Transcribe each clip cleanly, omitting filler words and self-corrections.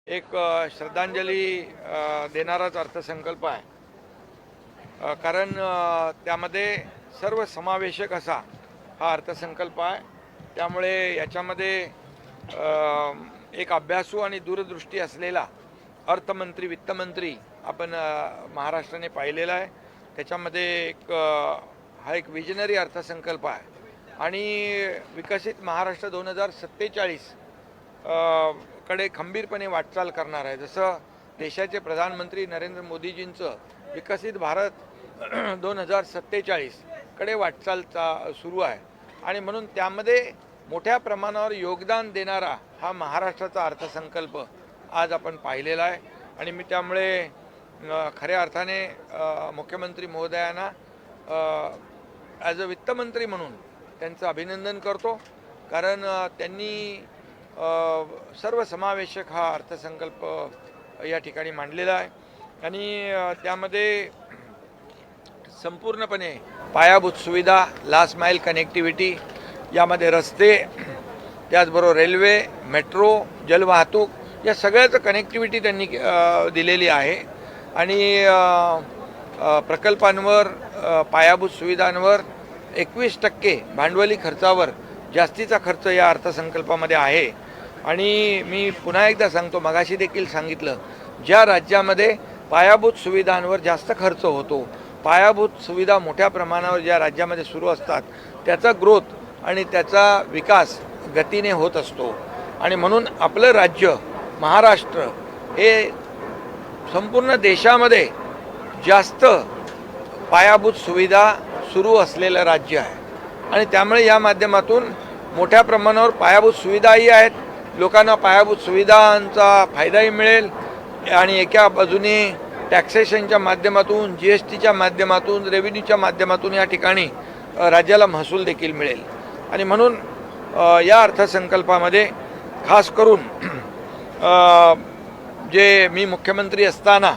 एक श्रद्धांजली देणाराच अर्थसंकल्प आहे. कारण त्यामध्ये सर्व समावेशक असा हा अर्थसंकल्प आहे. त्यामुळे याच्यामध्ये एक अभ्यासू आणि दूरदृष्टी असलेला अर्थमंत्री वित्तमंत्री आपण महाराष्ट्राने पाहिलेला आहे. त्याच्यामध्ये हा एक विजनरी अर्थसंकल्प आहे आणि विकसित महाराष्ट्र 2047 कडे खंबीरपणे वाटचाल करणार आहे. जसं देशाचे प्रधानमंत्री नरेंद्र मोदीजींचं विकसित भारत 2047 कडे वाटचाल सुरू आहे आणि म्हणून त्यामध्ये मोठ्या प्रमाणावर योगदान देणारा हा महाराष्ट्राचा अर्थसंकल्प आज आपण पाहिलेला आहे. आणि मी त्यामुळे खऱ्या अर्थाने मुख्यमंत्री महोदयांना ॲज अ वित्तमंत्री म्हणून त्यांचं अभिनंदन करतो. कारण त्यांनी सर्वसमावेशक हा अर्थसंकल्प या ठिकाणी मांडलेला आहे आणि त्यामध्ये संपूर्णपणे पायाभूत सुविधा, लास्ट माईल कनेक्टिव्हिटी, यामध्ये रस्ते, त्याचबरोबर रेल्वे, मेट्रो, जलवाहतूक या सगळ्याचं कनेक्टिव्हिटी त्यांनी दिलेली आहे. आणि प्रकल्पांवर, पायाभूत सुविधांवर 21% भांडवली खर्चावर जास्तीचा खर्च या अर्थसंकल्पामध्ये आहे. आणि मी पुन्हा एकदा सांगतो, मगाशी देखील सांगितलं, ज्या राज्यामध्ये पायाभूत सुविधांवर जास्त खर्च होतो, पायाभूत सुविधा मोठ्या प्रमाणावर ज्या राज्यामध्ये सुरू असतात, त्याचा ग्रोथ आणि त्याचा विकास गतीने होत असतो. आणि म्हणून आपलं राज्य महाराष्ट्र हे संपूर्ण देशामध्ये जास्त पायाभूत सुविधा सुरू असलेलं राज्य आहे. आणि त्यामुळे या माध्यमातून मोठ्या प्रमाणावर पायाभूत सुविधाही आहेत, लोकांना पायाभूत सुविधांचा फायदाही मिळेल आणि एका बाजूने टॅक्सेशनच्या माध्यमातून, GSTच्या माध्यमातून, रेव्हेन्यूच्या माध्यमातून या ठिकाणी राज्याला महसूल देखील मिळेल. आणि म्हणून या अर्थसंकल्पामध्ये खास करून जे मी मुख्यमंत्री असताना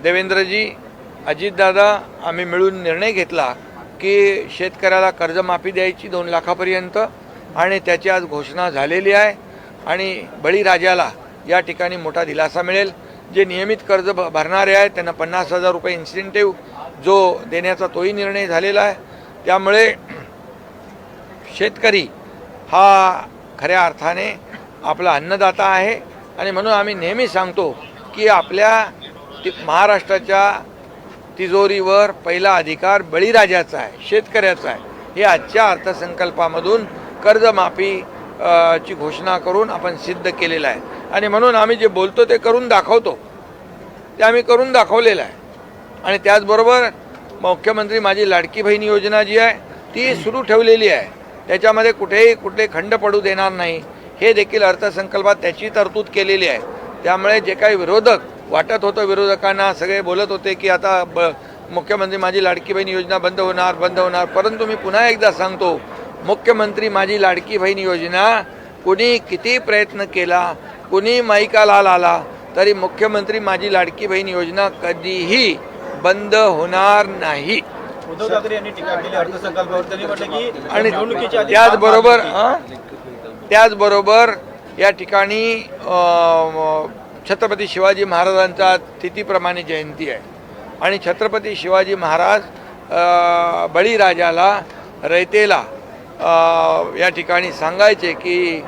देवेंद्रजी, अजितदादा आम्ही मिळून निर्णय घेतला की शेतकऱ्याला कर्जमाफी द्यायची 2 लाखापर्यंत आणि त्याची आज घोषणा झालेली आहे. आणि बळीराजाला या ठिकाणी मोठा दिलासा मिळेल. जे नियमित कर्ज भरणारे आहेत त्यांना 50,000 रुपये इन्सेंटिव्ह जो देण्याचा तोही निर्णय झालेला आहे. त्यामुळे शेतकरी हा खऱ्या अर्थाने आपला अन्नदाता आहे. आणि म्हणून आम्ही नेहमी सांगतो की आपल्या महाराष्ट्राच्या तिजोरीवर पहिला अधिकार बळीराजाचा आहे, शेतकऱ्याचा आहे. हे आजच्या अर्थसंकल्पामधून कर्जमाफी ची घोषणा करून आपण सिद्ध केलेलं आहे. आणि म्हणून आम्ही जे बोलतो ते करून दाखवतो, ते आम्ही करून दाखवलेलं आहे. आणि त्याचबरोबर मुख्यमंत्री माझी लाडकी बहीण योजना जी आहे ती सुरू ठेवलेली आहे. त्याच्यामध्ये कुठले खंड पडू देणार नाही, हे देखील अर्थसंकल्पात त्याची तरतूद केलेली आहे. त्यामुळे जे काही विरोधक वाटत होतं, विरोधकांना सगळे बोलत होते की आता मुख्यमंत्री माझी लाडकी बहीण योजना बंद होणार, परंतु मी पुन्हा एकदा सांगतो, मुख्यमंत्री माझी लाडकी बहीण योजना कुणी किती प्रयत्न केला, कुणी माईकाला लाला, तरी मुख्यमंत्री माझी लाडकी बहीण योजना कधीही बंद होणार नाही. उद्धव ठाकरे यांनी टीका केली अर्थसंकल्पावर. त्यांनी म्हटलं की आणि त्याचबरोबर या ठिकाणी छत्रपती शिवाजी महाराजांचा तिथीप्रमाणे जयंती आहे आणि छत्रपती शिवाजी महाराज बळीराजाला, रयतेला या ठिकाणी सांगायचे की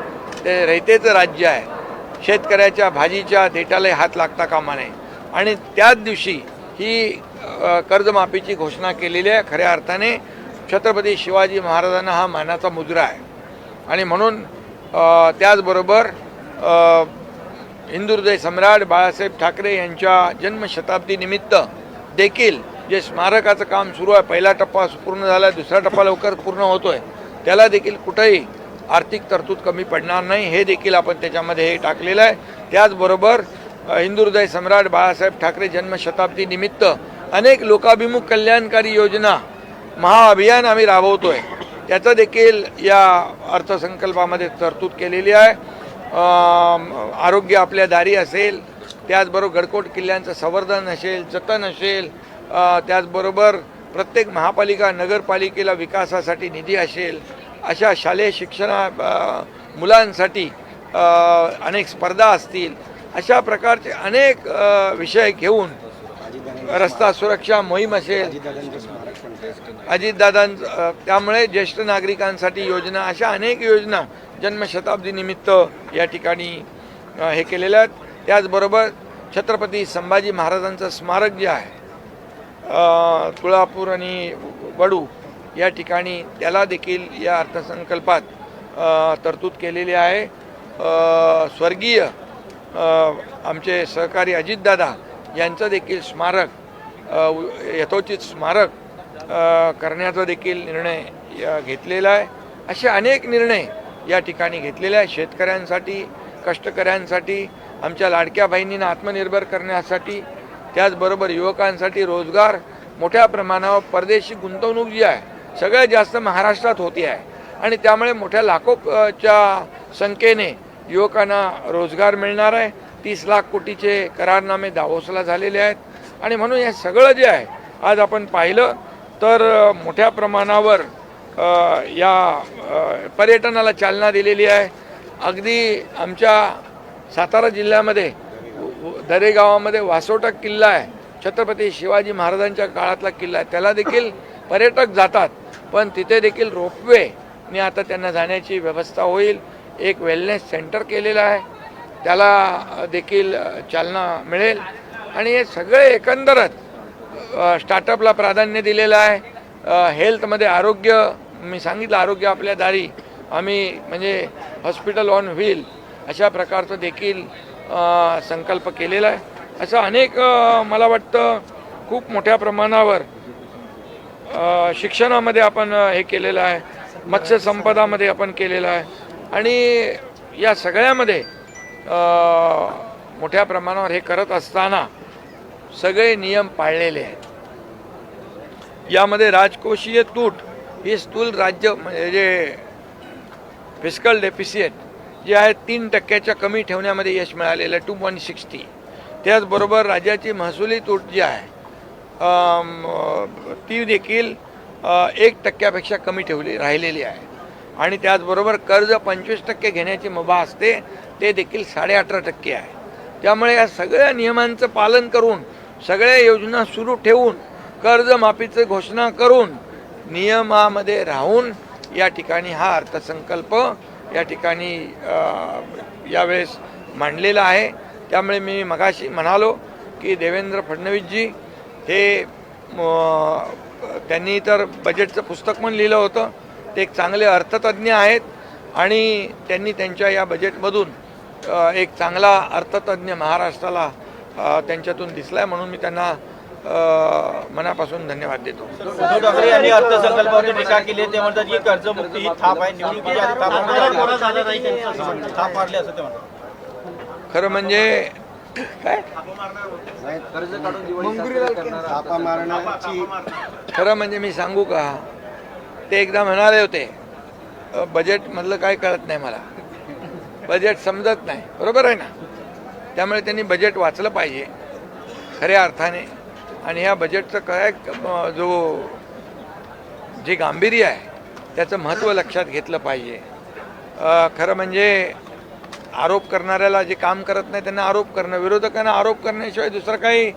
ते रयतेचं राज्य आहे, शेतकऱ्याच्या भाजीच्या देठाला हात लागता कामा नये. आणि त्याच दिवशी ही कर्जमाफीची घोषणा केलेली आहे. खऱ्या अर्थाने छत्रपती शिवाजी महाराजांना हा मानाचा मुजरा आहे. आणि म्हणून त्याचबरोबर हिंदुहृदय सम्राट बाळासाहेब ठाकरे यांच्या जन्मशताब्दीनिमित्त देखील जे स्मारकाचं काम सुरू आहे, पहिला टप्पा पूर्ण झाला आहे, दुसरा टप्पा लवकर पूर्ण होतो आहे, त्याला देखील कुठेही आर्थिक तरतूद कमी पडणार नाही, हे देखील आपण त्याच्यामध्ये हे टाकलेलं आहे. त्याचबरोबर हिंदुहृदय सम्राट बाळासाहेब ठाकरे जन्मशताब्दी निमित्त अनेक लोकाभिमुख कल्याणकारी योजना, महाअभियान आम्ही राबवतो आहे, त्याचं देखील या अर्थसंकल्पामध्ये तरतूद केलेली आहे. आरोग्य आपल्या दारी असेल, त्याचबरोबर गडकोट किल्ल्यांचं संवर्धन असेल, जतन असेल, त्याचबरोबर प्रत्येक महापालिका नगरपालिकेला विकासासाठी निधी असेल, अशा शालेय शिक्षणा मुलांसाठी अनेक स्पर्धा असतील, अशा प्रकारचे अनेक विषय घेऊन रस्ता सुरक्षा मोहीम असेल, अजितदादांचं त्यामुळे ज्येष्ठ नागरिकांसाठी योजना, अशा अनेक योजना जन्मशताब्दीनिमित्त या ठिकाणी हे केलेल्या आहेत. त्याचबरोबर छत्रपती संभाजी महाराजांचं स्मारक जे आहे तुळापूर आणि वडू या ठिकाणी, त्याला देखील या अर्थसंकल्पात तरतूद केलेली आहे. स्वर्गीय आमचे सहकारी अजितदादा यांचं देखील स्मारक यथोचित स्मारक करण्याचा देखील निर्णय घेतलेला आहे. असे अनेक निर्णय या ठिकाणी घेतलेले आहे. शेतकऱ्यांसाठी, कष्टकऱ्यांसाठी, आमच्या लाडक्या बहिणींना आत्मनिर्भर करण्यासाठी, त्याचबरोबर युवकांसाठी रोजगार, मोठ्या प्रमाणावर परदेशी गुंतवणूक जी आहे सगळ्यात जास्त महाराष्ट्रात होती आहे आणि त्यामुळे मोठ्या लाखोच्या संख्येने युवकांना रोजगार मिळणार आहे. 30 लाख कोटीचे करारनामे दावोसला झालेले आहेत आणि म्हणून हे सगळं जे आहे आज आपण पाहिलं तर मोठ्या प्रमाणावर या पर्यटनाला चालना दिलेली आहे. अगदी आमच्या सातारा जिल्ह्यामध्ये दरेगावामध्ये वासोटा किल्ला आहे, छत्रपती शिवाजी महाराजांच्या काळातला किल्ला आहे, त्याला देखील पर्यटक जातात, पण तिथे देखील रोपवेने आता त्यांना जाण्याची व्यवस्था होईल. एक वेलनेस सेंटर केलेलं आहे, त्याला देखील चालना मिळेल आणि हे सगळे एकंदरच स्टार्टअपला प्राधान्य दिलेलं आहे. हेल्थमध्ये आरोग्य, मी सांगितलं आरोग्य आपल्या दारी, आम्ही म्हणजे हॉस्पिटल ऑन व्हील अशा प्रकारचं देखील संकल्प केलेला आहे. असं अनेक मला वाटतं खूप मोठ्या प्रमाणावर शिक्षणामध्ये आपण हे केलेलं आहे, मत्स्यसंपदामध्ये आपण केलेलं आहे आणि या सगळ्यामध्ये मोठ्या प्रमाणावर हे करत असताना सगळे नियम पाळलेले आहेत. यामध्ये राजकोषीय तूट ही स्थूल राज्य म्हणजे जे फिस्कल डेफिसिट जे आहे 3% कमी ठेवण्यामध्ये यश मिळालेलं आहे, 2.60. त्याचबरोबर राज्याची महसुली तूट जी आहे ती देखील 1% कमी राहिलेली आहे आणि त्याचबरोबर कर्ज 25% घेण्याची मुभा असते, ते देखील 18.5% आहे. त्यामुळे या सगळ्या नियमांचं पालन करून, सगळ्या योजना सुरू ठेवून, कर्जमाफीची घोषणा करून, नियमामध्ये राहून या ठिकाणी हा अर्थसंकल्प या ठिकाणी यावेळेस मांडलेला आहे. त्यामुळे मी मगाशी म्हणालो की देवेंद्र फडणवीसजी हे त्यांनी तर बजेटचं पुस्तक पण लिहिलं होतं, ते एक चांगले अर्थतज्ज्ञ आहेत आणि त्यांनी त्यांच्या या बजेटमधून एक चांगला अर्थतज्ज्ञ महाराष्ट्राला त्यांच्यातून दिसला आहे, म्हणून मी त्यांना मनापासून धन्यवाद देतो. उद्धव ठाकरे यांनी अर्थसंकल्पावर टीका केली, ते म्हणतात की कर्जमुक्ती ही थाप आहे, निवडणुकीच्या आधी थाप मारली असं ते म्हणतात. खरं म्हणजे काय खरं म्हणजे मी सांगू का, ते एकदा म्हणाले होते बजेटमधलं काय कळत नाही मला, बजेट समजत नाही, बरोबर आहे ना. त्यामुळे त्यांनी बजेट वाचलं पाहिजे खऱ्या अर्थाने आणि ह्या बजेटचं काय जे गांभीर्य आहे त्याचं महत्त्व लक्षात घेतलं पाहिजे. खरं म्हणजे आरोप करणाऱ्याला जे काम करत नाही त्यांना आरोप करणं, विरोधकांना आरोप करण्याशिवाय दुसरं काही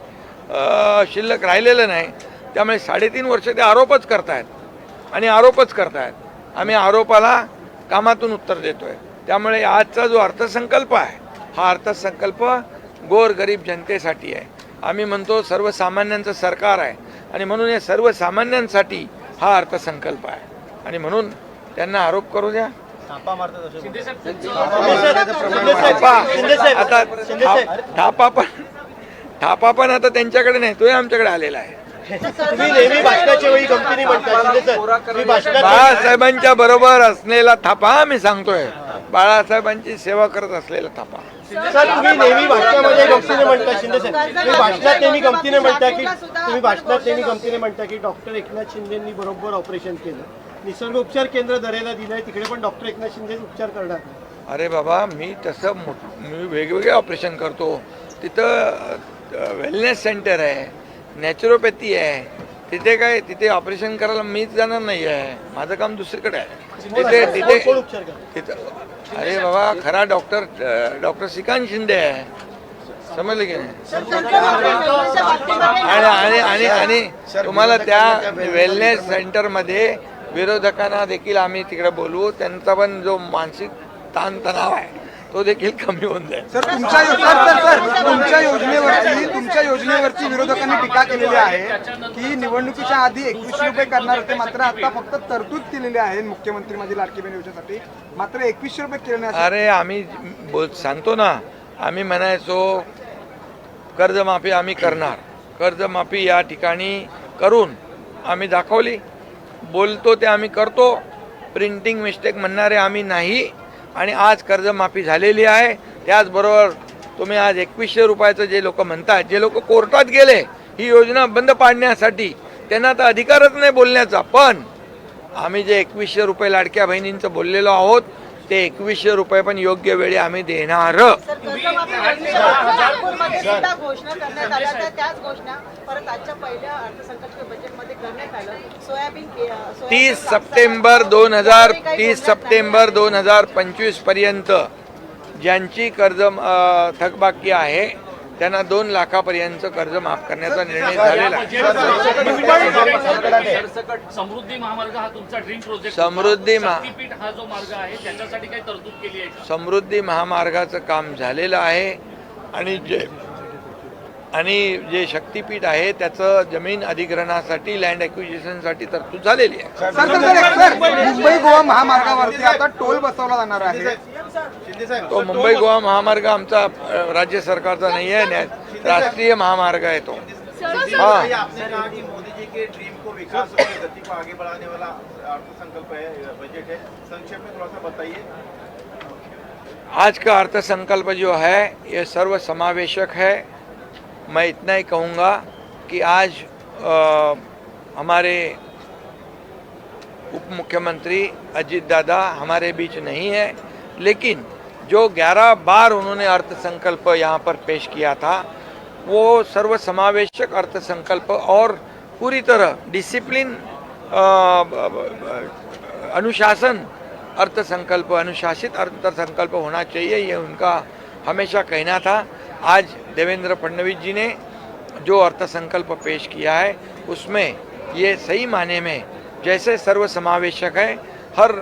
शिल्लक राहिलेलं नाही. त्यामुळे 3.5 वर्ष ते आरोपच करतायत आणि आरोपच करतायत. आम्ही आरोपाला कामातून उत्तर देतोय. त्यामुळे आजचा जो अर्थसंकल्प आहे हा अर्थसंकल्प गोरगरीब जनतेसाठी आहे. आम्ही म्हणतो सर्वसामान्यांचं सरकार आहे आणि म्हणून या सर्वसामान्यांसाठी हा अर्थसंकल्प आहे आणि म्हणून त्यांना आरोप करू द्या. थापा मारतात आता थापा पण आता त्यांच्याकडे नाही, तोही आमच्याकडे आलेला आहे. तुम्ही नेहमी भाषणाच्या वेळी गमतीने म्हणता बाळासाहेबांच्या बरोबर असलेला थापा मी सांगतोय, बाळासाहेबांची सेवा करत असलेला थापा. सर तुम्ही नेहमी भाषणामध्ये गमतीने म्हणता, शिंदे सर तुम्ही भाषणात नेहमी गमतीने म्हणता की डॉक्टर एकनाथ शिंदेंनी बरोबर ऑपरेशन केलं, निसर्ग उपचार केंद्र दरेला दिलंय, तिकडे पण डॉक्टर एकनाथ शिंदे उपचार करणार. अरे बाबा, मी वेगवेगळे ऑपरेशन करतो. तिथं वेलनेस सेंटर आहे, नॅचरोपॅथी आहे, तिथे ऑपरेशन करायला मीच जाणार नाही आहे, माझं काम दुसरीकडे आहे. तिथे तिथे कोण उपचार करणार? तिथं अरे बाबा खरा डॉक्टर श्रीकांत शिंदे आहे, समजलं की नाही? आणि आणि आणि आणि तुम्हाला त्या वेलनेस सेंटरमध्ये विरोधकांना देखील आम्ही तिकडे बोलवू, त्यांचा पण जो मानसिक ताणतणाव आहे तो देखील कमी होऊन जाईल. सर तुमच्या योजनेवरची विरोधकांनी टीका केलेली आहे की निवडणुकीच्या आधी 2100 रुपये करणार होते, मात्र आता फक्त तरतूद केलेली आहे मुख्यमंत्री माझी लाडकी बहीण योजनेसाठी, मात्र 2100 रुपये केले नाही. अरे आम्ही सांगतो ना, आम्ही म्हणायचो कर्जमाफी आम्ही करणार, कर्जमाफी या ठिकाणी करून आम्ही दाखवली, बोलतो ते आम्ही करतो, प्रिंटिंग मिस्टेक म्हणणारे आम्ही नाही. आणि आज कर्जमाफी झालेली आहे. त्याचबरोबर तुम्ही आज 2100 रुपयाचं जे लोक म्हणतात, जे लोक कोर्टात गेले ही योजना बंद पाडण्यासाठी, त्यांना तर अधिकारच नाही बोलण्याचा, पण आम्ही जे 2100 रुपये लाडक्या बहिणींचं बोललेलो आहोत ते 2100 रुपये पण योग्य वेळी आम्ही देणार. घोषणा करण्यात आल्या त्या त्याच घोषणा परत आजच्या पहिल्या अर्थसंकल्पीय बजेटमध्ये करण्यात आलं. सोयाबीन 30 सप्टेंबर 2025 पर्यंत ज्यांची कर्ज थकबाकी आहे त्यांना 2 लाखापर्यंत कर्ज माफ करण्याचा निर्णय झालेला आहे. समृद्धी महामार्ग हा तुमचा ड्रीम प्रोजेक्ट. शक्तीपीठ हा जो मार्ग आहे त्याच्यासाठी काही तरतूद केली आहे का? समृद्धी महामार्गाचं काम झालेलं आहे आणि जे शक्तीपीठ आहे त्याचं जमीन अधिग्रहणासाठी लँड ॲक्विजिशनसाठी तरतूद झालेली आहे. सर मुंबई गोवा महामार्गावरती आता टोल बसवला जाणार आहे. तो मुंबई गोवा महामार्ग आमचा राज्य सरकारचा नाही आहे, राष्ट्रीय महामार्ग आहे तो. हाँ, आपने कहा कि मोदी जी के ड्रीम को विकास और गति को आगे बढ़ाने वाला अर्थसंकल्प है, बजट है, संक्षेप में थोड़ा सा बताइए. आज का अर्थसंकल्प जो है ये सर्व समावेशक है. मैं इतना ही कहूँगा कि आज हमारे उप मुख्यमंत्री अजीत दादा हमारे बीच नहीं है, लेकिन जो 11 बार उन्होंने अर्थसंकल्प यहाँ पर पेश किया था वो सर्व समावेशक अर्थसंकल्प और पूरी तरह डिसिप्लिन अनुशासित अर्थसंकल्प होना चाहिए, ये उनका हमेशा कहना था. आज देवेंद्र फडणवीस जी ने जो अर्थसंकल्प पेश किया है उसमें ये सही माने में जैसे सर्व समावेशक है, हर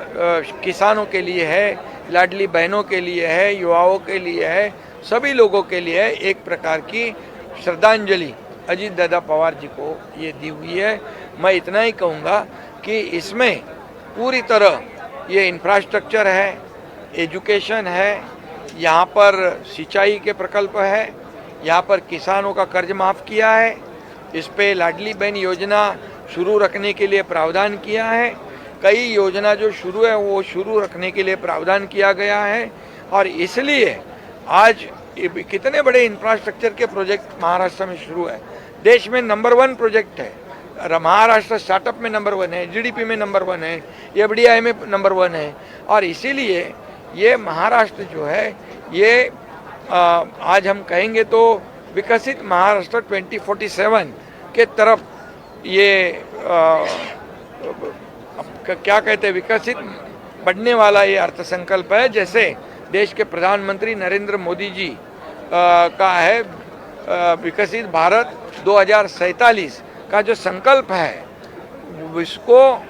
किसानों के लिए है, लाडली बहनों के लिए है, युवाओं के लिए है, सभी लोगों के लिए है. एक प्रकार की श्रद्धांजलि अजीत दादा पवार जी को ये दी हुई है. मैं इतना ही कहूँगा कि इसमें पूरी तरह ये इंफ्रास्ट्रक्चर है, एजुकेशन है, यहाँ पर सिंचाई के प्रकल्प है, यहाँ पर किसानों का कर्ज माफ़ किया है, इस पे लाडली बहन योजना शुरू रखने के लिए प्रावधान किया है. कई योजना जो शुरू है वो शुरू रखने के लिए प्रावधान किया गया है. और इसलिए आज कितने बड़े इंफ्रास्ट्रक्चर के प्रोजेक्ट महाराष्ट्र में शुरू है. देश में नंबर 1 प्रोजेक्ट है. महाराष्ट्र स्टार्टअप में नंबर 1 है, जीडीपी में नंबर 1 है, एफडीआई में नंबर 1 है. और इसीलिए ये महाराष्ट्र जो है ये आज हम कहेंगे तो विकसित महाराष्ट्र 2047 के तरफ ये क्या कहते हैं विकसित बढ़ने वाला ये अर्थसंकल्प है. जैसे देश के प्रधानमंत्री नरेंद्र मोदी जी का है विकसित भारत 2047 का जो संकल्प है इसको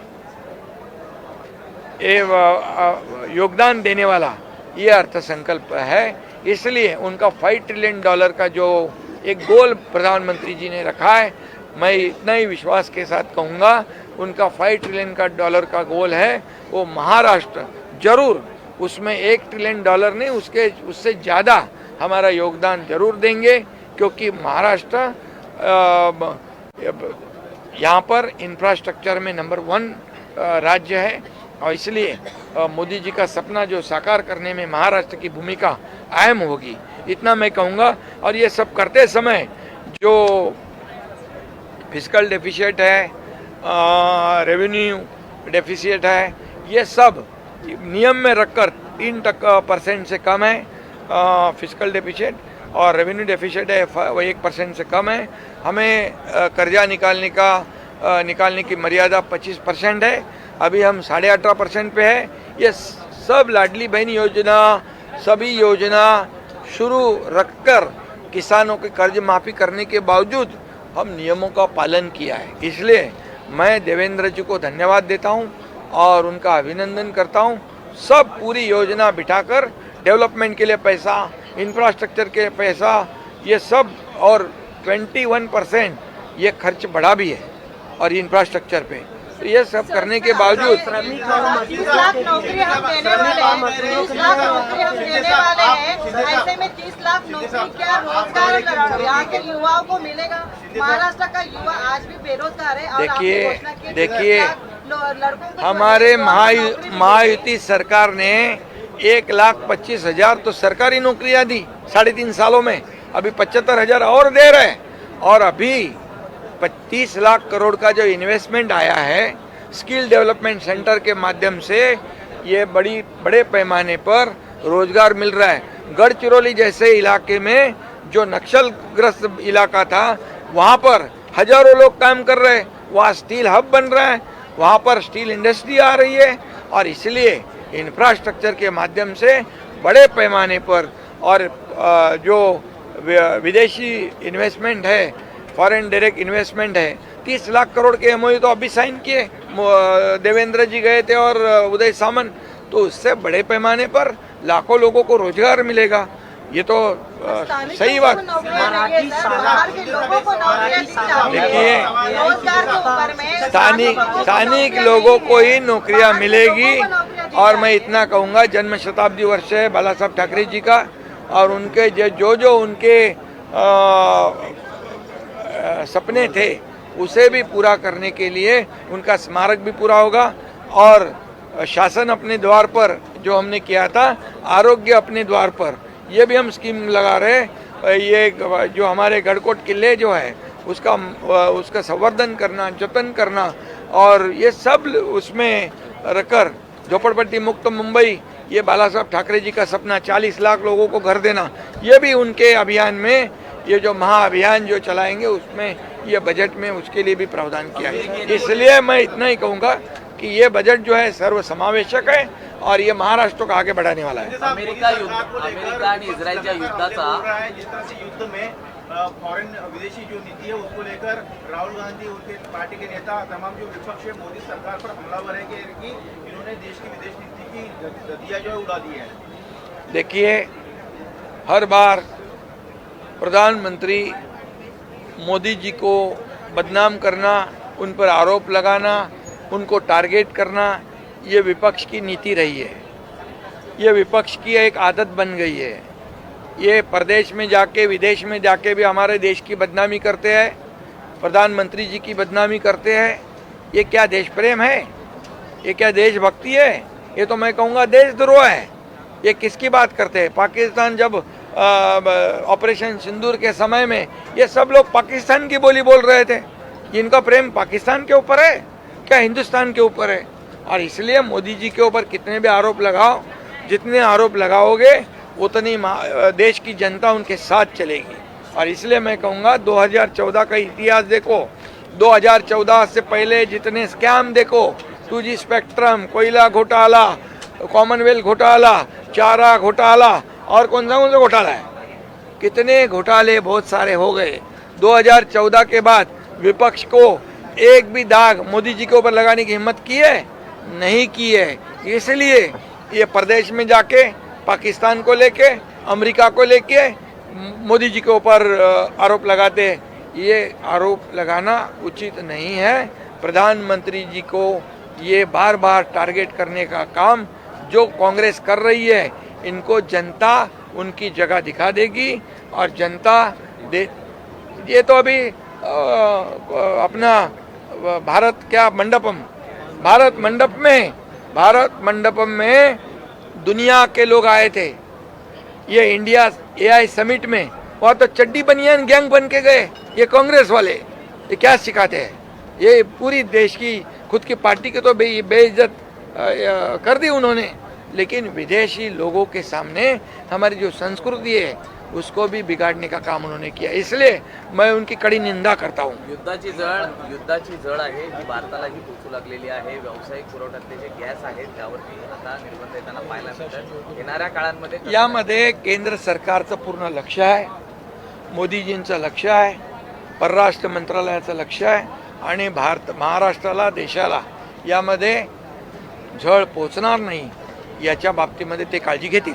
योगदान देने वाला ये अर्थसंकल्प है. इसलिए उनका $5 ट्रिलियन का जो एक गोल प्रधानमंत्री जी ने रखा है, मैं इतना ही विश्वास के साथ कहूँगा उनका $5 ट्रिलियन का गोल है, वो महाराष्ट्र जरूर उसमें $1 ट्रिलियन नहीं उससे ज़्यादा हमारा योगदान जरूर देंगे, क्योंकि महाराष्ट्र यहाँ पर इंफ्रास्ट्रक्चर में नंबर 1 राज्य है. और इसलिए मोदी जी का सपना जो साकार करने में महाराष्ट्र की भूमिका अहम होगी, इतना मैं कहूँगा. और ये सब करते समय जो फिस्कल डेफिसिट है, रेवेन्यू डेफिसिट है, ये सब नियम में रखकर 3% से कम है फिस्कल डेफिसिट, और रेवेन्यू डेफिसिट है 1% से कम है. हमें कर्जा निकालने की मर्यादा 25% है. अभी हम 18.5% पे है। ये सब लाडली बहन योजना, सभी योजना शुरू रखकर किसानों के कर्ज माफ़ी करने के बावजूद हम नियमों का पालन किया है। इसलिए मैं देवेंद्र जी को धन्यवाद देता हूं और उनका अभिनंदन करता हूं। सब पूरी योजना बिठाकर डेवलपमेंट के लिए पैसा, इंफ्रास्ट्रक्चर के पैसा, ये सब, और 21% ये खर्च बढ़ा भी है और इंफ्रास्ट्रक्चर पे। तो ये सब करने के बावजूद 30 लाख नौकरी हम देने वाले हैं, 30 लाख नौकरी हम देने वाले हैं। ऐसे में 30 लाख नौकरी क्या रोजगार यहाँ के युवाओं को मिलेगा? महाराष्ट्र का युवा आज भी बेरोजगार है। और आपने घोषणा की देखिए, 30 लाख लड़कों को हमारे नौकरी महायुति सरकार ने 1,25,000 तो सरकारी नौकरियां दी 3.5 सालों में। अभी 75,000 और दे रहे हैं। और अभी 30 लाख करोड़ का जो इन्वेस्टमेंट आया है स्किल डेवलपमेंट सेंटर के माध्यम से, ये बड़े पैमाने पर रोजगार मिल रहा है। गढ़चिरौली जैसे इलाके में जो नक्सलग्रस्त इलाका था, वहाँ पर हजारों लोग काम कर रहे हैं। वहाँ स्टील हब बन रहा है, वहाँ पर स्टील इंडस्ट्री आ रही है। और इसलिए इंफ्रास्ट्रक्चर के माध्यम से बड़े पैमाने पर, और जो विदेशी इन्वेस्टमेंट है, फॉरेन डायरेक्ट इन्वेस्टमेंट है, 30 लाख करोड़ के एमओयू तो अभी साइन किए। देवेंद्र जी गए थे और उदय सामंत, तो उससे बड़े पैमाने पर लाखों लोगों को रोजगार मिलेगा। ये तो सही बात। देखिए, स्थानिक लोगों को ही नौकरियां मिलेगी। और मैं इतना कहूँगा, जन्म शताब्दी वर्ष है बाला साहब ठाकरे जी का, और उनके जो उनके सपने थे उसे भी पूरा करने के लिए उनका स्मारक भी पूरा होगा। और शासन अपने द्वार पर जो हमने किया था, आरोग्य अपने द्वार पर, ये भी हम स्कीम लगा रहे हैं। ये जो हमारे गढ़कोट किले जो है उसका संवर्धन करना, जतन करना, और ये सब उसमें रखकर झोपड़पट्टी मुक्त मुंबई, ये बाला साहब ठाकरे जी का सपना, 40 लाख लोगों को घर देना, ये भी उनके अभियान में, ये जो महाअभियान जो चलाएंगे उसमें ये बजट में उसके लिए भी प्रावधान किया है। इसलिए मैं इतना ही कहूँगा कि ये बजट जो है सर्व समावेशक है और ये महाराष्ट्र को आगे बढ़ाने वाला है। अमेरिका आणि इस्रायलच्या युद्धाचा जिस तरह से युद्ध में फॉरेन विदेशी जो नीति है उसको लेकर राहुल गांधी, उनके पार्टी के नेता, तमाम जो विपक्ष है मोदी सरकार पर हमलावर है कि इन्होंने देश की विदेश नीति की ददिया जो है उड़ा दी है। देखिए, हर बार प्रधानमंत्री मोदी जी को बदनाम करना, उन पर आरोप लगाना, उनको टारगेट करना, ये विपक्ष की नीति रही है। ये विपक्ष की एक आदत बन गई है। ये प्रदेश में जाके, विदेश में जाके भी हमारे देश की बदनामी करते हैं, प्रधानमंत्री जी की बदनामी करते हैं। ये क्या देश प्रेम है? ये क्या देशभक्ति है? ये तो मैं कहूँगा देशद्रोह है। ये किसकी बात करते हैं? पाकिस्तान जब ऑपरेशन सिंदूर के समय में ये सब लोग पाकिस्तान की बोली बोल रहे थे। इनका प्रेम पाकिस्तान के ऊपर है क्या हिंदुस्तान के ऊपर है? और इसलिए मोदी जी के ऊपर कितने भी आरोप लगाओ, जितने आरोप लगाओगे उतनी देश की जनता उनके साथ चलेगी। और इसलिए मैं कहूँगा 2014 का इतिहास देखो, 2014 से पहले जितने स्कैम देखो, 2G स्पेक्ट्रम, कोयला घोटाला, कॉमनवेल्थ घोटाला, चारा घोटाला, और कौन सा घोटाला है, कितने घोटाले बहुत सारे हो गए। 2014 के बाद विपक्ष को एक भी दाग मोदी जी के ऊपर लगाने की हिम्मत की है? नहीं की है। इसलिए ये प्रदेश में जाके पाकिस्तान को लेके, अमेरिका को लेके मोदी जी के ऊपर आरोप लगाते। ये आरोप लगाना उचित नहीं है। प्रधानमंत्री जी को ये बार बार टारगेट करने का काम जो कांग्रेस कर रही है, इनको जनता उनकी जगह दिखा देगी। और जनता ये तो अभी अपना भारत मंडपम में दुनिया के लोग आए थे। ये इंडिया AI समिट में, वहाँ तो चड्डी बनियान गैंग बन के गए ये कांग्रेस वाले। ये क्या सिखाते हैं? ये पूरी देश की, खुद की पार्टी के तो बेइज्जत कर दी उन्होंने। लेकिन विदेशी लोगों के सामने हमारी जो संस्कृति है उसको भी बिगाड़ने का काम उन्होंने किया, इसलिए मैं उनकी कड़ी निंदा करता हूँ. युद्धाची झळ आहे ही भारतालाही पोचू लागलेली आहे. व्यावसायिक पुरवठ्यातले जे गॅस आहेत त्यावरती आता निर्बंध येताना पाहायला मिळतात. येणाऱ्या काळांमध्ये यामध्ये केंद्र सरकारचं पूर्ण लक्ष आहे, मोदीजींचं लक्ष आहे, परराष्ट्र मंत्रालयाचं लक्ष आहे आणि महाराष्ट्राला, देशाला यामध्ये झळ पोचणार नाही याच्या बाबतीमध्ये ते काळजी घेतील.